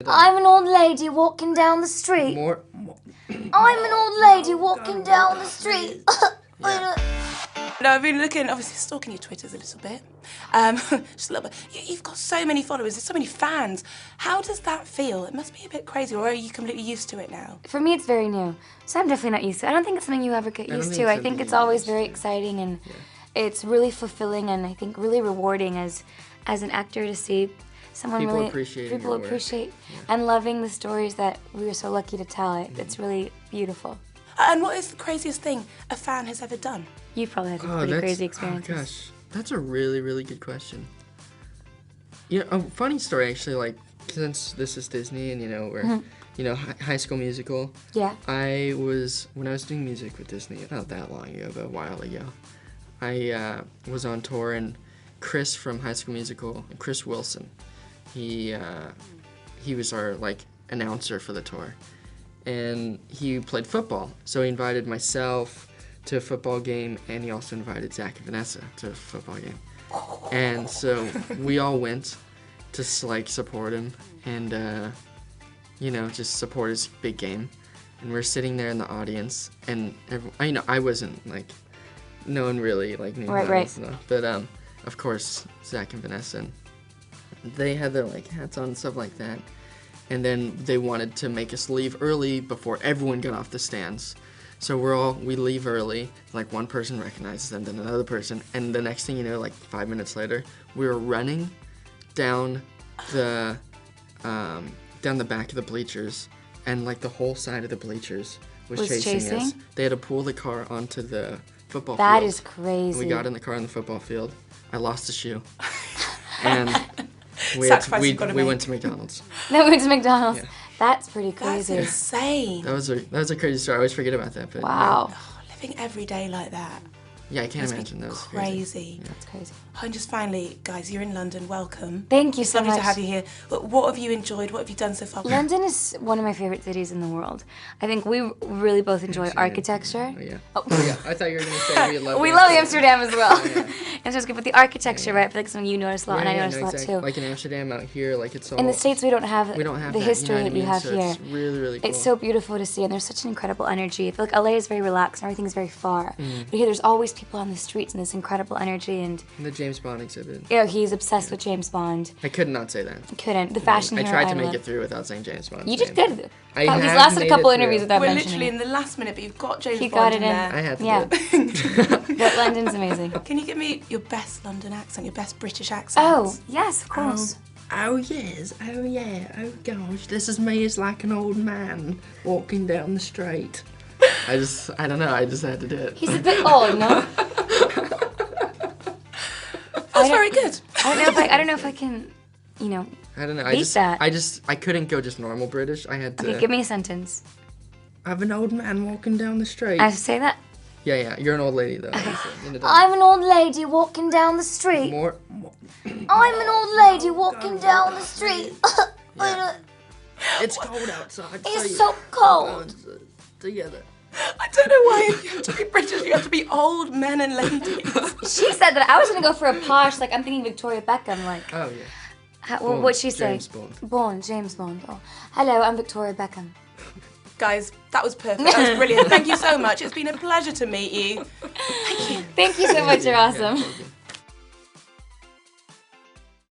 I'm an old lady walking down the street. More. I'm an old lady walking down the street. Yeah. No, I've been looking, obviously stalking your Twitters a little bit. Just a little bit. You've got so many followers, there's so many fans. How does that feel? It must be a bit crazy, or are you completely used to it now? For me, it's very new, so I'm definitely not used to it. I don't think it's something you ever get used to. I think it's always very exciting, and it's really fulfilling, and I think really rewarding as an actor to see someone People appreciate and loving the stories that we were so lucky to tell. It's really beautiful. And what is the craziest thing a fan has ever done? You've probably had some pretty crazy experiences. Oh gosh, that's a really, really good question. You know, a funny story actually, like, since this is Disney and, you know, we're, you know, High School Musical. Yeah. When I was doing music with Disney, not that long ago, but a while ago, I was on tour, and Chris from High School Musical, Chris Wilson, he was our, like, announcer for the tour. And he played football, so he invited myself to a football game, and he also invited Zach and Vanessa to a football game. And so we all went to, like, support him and, you know, just support his big game. And we're sitting there in the audience, and I wasn't, like, no one really, like, knew right. Stuff. But, of course, Zach and Vanessa, and they had their, like, hats on and stuff like that. And then they wanted to make us leave early before everyone got off the stands. So we leave early, like one person recognizes them, then another person, and the next thing you know, like 5 minutes later, we were running down the back of the bleachers, and like the whole side of the bleachers was chasing us. They had to pull the car onto the football field. That is crazy. And we got in the car on the football field. I lost a shoe. And we went to McDonald's. No, we went to McDonald's. Yeah. That's pretty crazy. That's insane. That was a crazy story. I always forget about that. But wow. Oh, living every day like that. Yeah, I can't imagine. That was crazy. Yeah. That's crazy. And just finally, guys, you're in London. Welcome. Thank you It's so lovely much. to have you here. What have you enjoyed? What have you done so far? London is one of my favorite cities in the world. I think we really both enjoy architecture. Oh yeah. Oh. Oh yeah. I thought you were gonna say we love. We love Amsterdam as well. Yeah. Amsterdam's good, but the architecture, right? I feel like something you notice a lot, and I notice a lot exactly. too. Like in Amsterdam, out here, like it's all. In the States, we don't have the that, you history know what I that we mean? have So here. It's really, really cool. It's so beautiful to see, and there's such an incredible energy. I feel like LA is very relaxed, and everything's very far. But here, there's always people on the streets, and this incredible energy. And the James Bond exhibit. you know, he's obsessed with James Bond. I could not say that. Couldn't. The fashion I hero tried to I make love. it through without saying James Bond. You just did. He's have lasted a made couple it interviews through. without We're mentioning literally it. in the last minute, but you've got James He Bond got it in in. there. I had to Yeah. do it. But London's amazing. Can you give me your best London accent, your best British accent? Oh, yes, of course. Oh yes, oh yeah, oh gosh, this is me as like an old man walking down the street. I don't know, I just had to do it. He's a bit old, no? That's very good. I don't know if I can, you know. I don't know, beat that. I couldn't go just normal British, I had to. Okay, give me a sentence. I have an old man walking down the street. I have to say that? Yeah, you're an old lady though. I'm an old lady walking down the street. More. I'm an old lady walking down the street. Yeah. It's cold outside. It's so cold. Together. I don't know why you have to be British, you have to be old men and ladies. She said that. I was gonna go for a posh, like I'm thinking Victoria Beckham, like. Oh yeah. What'd she say? James Bond. Oh. Hello, I'm Victoria Beckham. Guys, that was perfect. That was brilliant. Thank you so much. It's been a pleasure to meet you. Thank you. Thank you so much. You're awesome. Yeah,